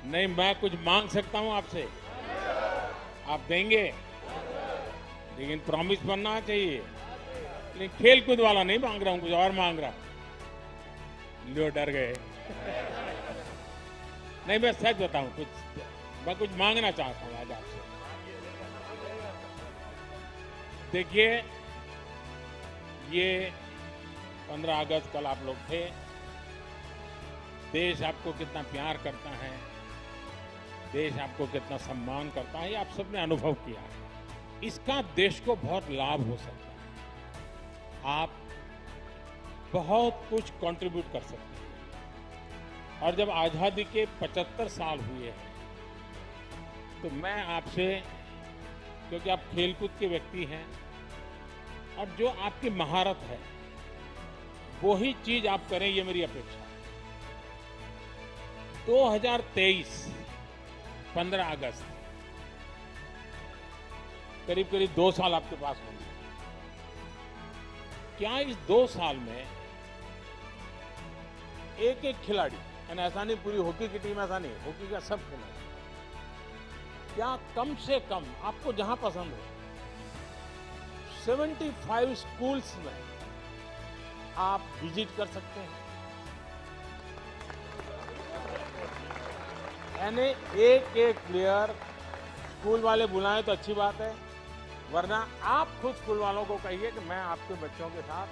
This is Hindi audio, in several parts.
नहीं, मैं कुछ मांग सकता हूं आपसे, आप देंगे, लेकिन प्रॉमिस बनना चाहिए। लेकिन खेल कूद वाला नहीं मांग रहा हूं, कुछ और मांग रहा हूं। लो, डर गए। नहीं, मैं सच बताऊं, मैं कुछ मांगना चाहता हूं आज आपसे। देखिए, ये 15 अगस्त कल आप लोग थे। देश आपको कितना प्यार करता है, देश आपको कितना सम्मान करता है, ये आप सबने अनुभव किया है। इसका देश को बहुत लाभ हो सकता है। आप बहुत कुछ कंट्रीब्यूट कर सकते हैं। और जब आजादी के 75 साल हुए हैं, तो मैं आपसे, क्योंकि आप खेलकूद के व्यक्ति हैं और जो आपकी महारत है वो ही चीज आप करें, ये मेरी अपेक्षा है। 2023 15 अगस्त, करीब करीब 2 साल आपके पास होंगे। क्या इस 2 साल में एक एक खिलाड़ी, यानी ऐसा नहीं पूरी हॉकी की टीम, ऐसा नहीं, हॉकी का सब खिलाड़ी, क्या कम से कम आपको जहां पसंद हो 75 स्कूल्स में आप विजिट कर सकते हैं? यानी एक एक प्लेयर, स्कूल वाले बुलाएं तो अच्छी बात है, वरना आप खुद स्कूल वालों को कहिए कि मैं आपके बच्चों के साथ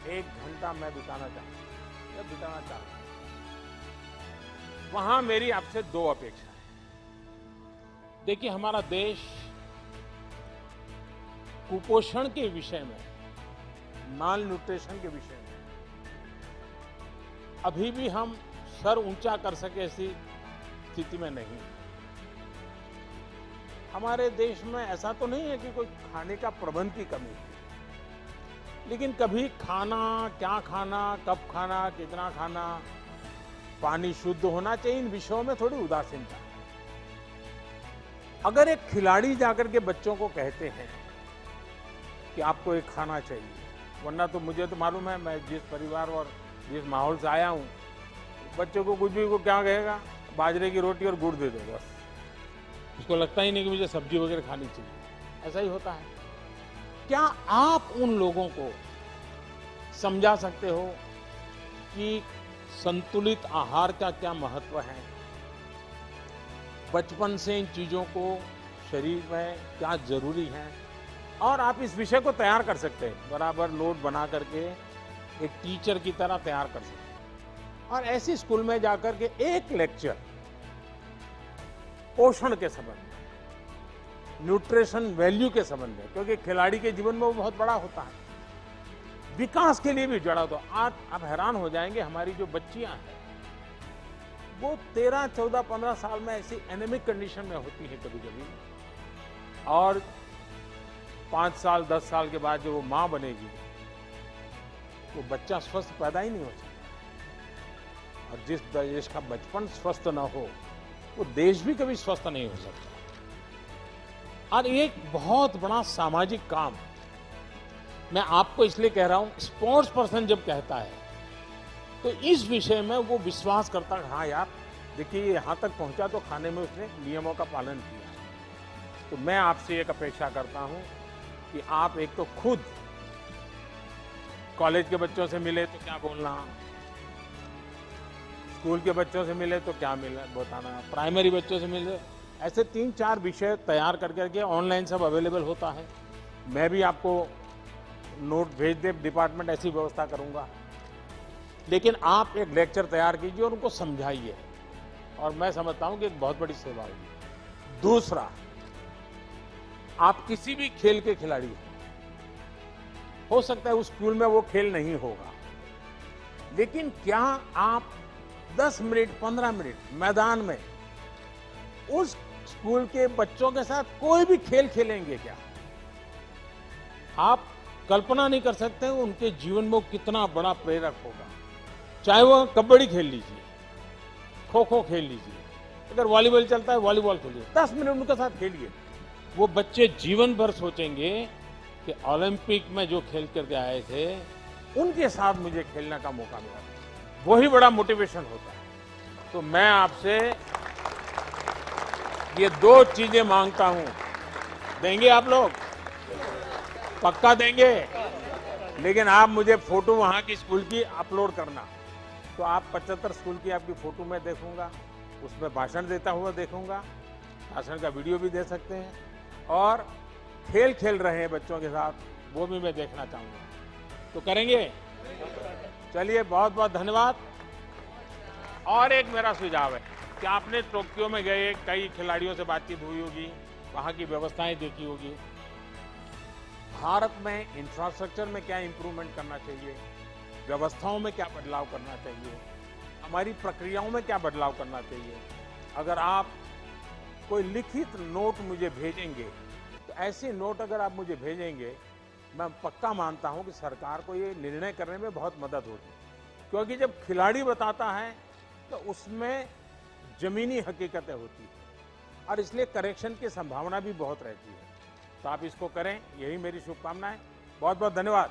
1 घंटा मैं बिताना चाहता हूं। वहां मेरी आपसे 2 अपेक्षा है। देखिए, हमारा देश कुपोषण के विषय में, माल न्यूट्रिशन के विषय में अभी भी हम सर ऊंचा कर सके ऐसी स्थिति में नहीं। हमारे देश में ऐसा तो नहीं है कि कोई खाने का प्रबंध की कमी है, लेकिन कभी खाना, क्या खाना, कब खाना, कितना खाना, पानी शुद्ध होना चाहिए, इन विषयों में थोड़ी उदासीनता है। अगर एक खिलाड़ी जाकर के बच्चों को कहते हैं कि आपको एक खाना चाहिए, वरना तो मुझे तो मालूम है, मैं जिस परिवार और जिस माहौल से आया हूं, बच्चों को कुछ भी को क्या कहेगा, बाजरे की रोटी और गुड़ दे दो बस। उसको लगता ही नहीं कि मुझे सब्जी वगैरह खानी चाहिए। ऐसा ही होता है। क्या आप उन लोगों को समझा सकते हो कि संतुलित आहार का क्या महत्व है? बचपन से इन चीजों को शरीर में क्या जरूरी है? और आप इस विषय को तैयार कर सकते हैं, बराबर नोट बना करके एक टीचर की तरह तैयार कर सकते हैं। और ऐसी स्कूल में जाकर के एक लेक्चर पोषण के संबंध में, न्यूट्रिशन वैल्यू के संबंध में, क्योंकि खिलाड़ी के जीवन में वो बहुत बड़ा होता है, विकास के लिए भी जड़ा। तो आज आप हैरान हो जाएंगे, हमारी जो बच्चियां हैं वो 13, 14, 15 साल में ऐसी एनेमिक कंडीशन में होती है कभी कभी, और 5 साल 10 साल के बाद जो वो मां बनेगी, वो बच्चा स्वस्थ पैदा ही नहीं हो सकता। और जिस देश का बचपन स्वस्थ न हो, वो देश भी कभी स्वस्थ नहीं हो सकता। और एक बहुत बड़ा सामाजिक काम मैं आपको इसलिए कह रहा हूं, स्पोर्ट्स पर्सन जब कहता है तो इस विषय में वो विश्वास करता है, हाँ यार देखिए यहां तक पहुंचा तो खाने में उसने नियमों का पालन किया। तो मैं आपसे एक अपेक्षा करता हूं कि आप एक तो खुद कॉलेज के बच्चों से मिले तो क्या बोलना, स्कूल के बच्चों से मिले तो क्या मिले बताना, प्राइमरी बच्चों से मिले, ऐसे 3-4 विषय तैयार करके ऑनलाइन सब अवेलेबल होता है। मैं भी आपको नोट भेज दे, डिपार्टमेंट ऐसी व्यवस्था करूंगा। लेकिन आप एक लेक्चर तैयार कीजिए और उनको समझाइए, और मैं समझता हूं कि एक बहुत बड़ी सेवा होगी। दूसरा, आप किसी भी खेल के खिलाड़ी हो सकता है उस स्कूल में वो खेल नहीं होगा, लेकिन क्या आप 10 मिनट 15 मिनट मैदान में उस स्कूल के बच्चों के साथ कोई भी खेल खेलेंगे क्या? आप कल्पना नहीं कर सकते उनके जीवन में वो कितना बड़ा प्रेरक होगा। चाहे वो कबड्डी खेल लीजिए, खो खो खेल लीजिए, अगर वॉलीबॉल चलता है वॉलीबॉल खेलिए, 10 मिनट उनके साथ खेलिए। वो बच्चे जीवन भर सोचेंगे कि ओलंपिक में जो खेल करके आए थे उनके साथ मुझे खेलने का मौका मिला। वही बड़ा मोटिवेशन होता है। तो मैं आपसे ये 2 चीजें मांगता हूं। देंगे आप लोग? पक्का देंगे? लेकिन आप मुझे फोटो वहां की स्कूल की अपलोड करना। तो आप 75 स्कूल की आपकी फोटो मैं देखूंगा, उसमें भाषण देता हुआ देखूंगा, भाषण का वीडियो भी दे सकते हैं, और खेल खेल रहे हैं बच्चों के साथ, वो भी मैं देखना चाहूंगा। तो करेंगे? चलिए, बहुत बहुत धन्यवाद। और एक मेरा सुझाव है कि आपने टोक्यो में गए, कई खिलाड़ियों से बातचीत हुई होगी, वहां की व्यवस्थाएं देखी होगी। भारत में इंफ्रास्ट्रक्चर में क्या इंप्रूवमेंट करना चाहिए, व्यवस्थाओं में क्या बदलाव करना चाहिए, हमारी प्रक्रियाओं में क्या बदलाव करना चाहिए। अगर आप कोई लिखित नोट मुझे भेजेंगे, तो ऐसे नोट अगर आप मुझे भेजेंगे, मैं पक्का मानता हूं कि सरकार को ये निर्णय करने में बहुत मदद होगी। क्योंकि जब खिलाड़ी बताता है तो उसमें जमीनी हकीकतें होती हैं, और इसलिए करेक्शन की संभावना भी बहुत रहती है। तो आप इसको करें, यही मेरी शुभकामनाएं। बहुत बहुत धन्यवाद।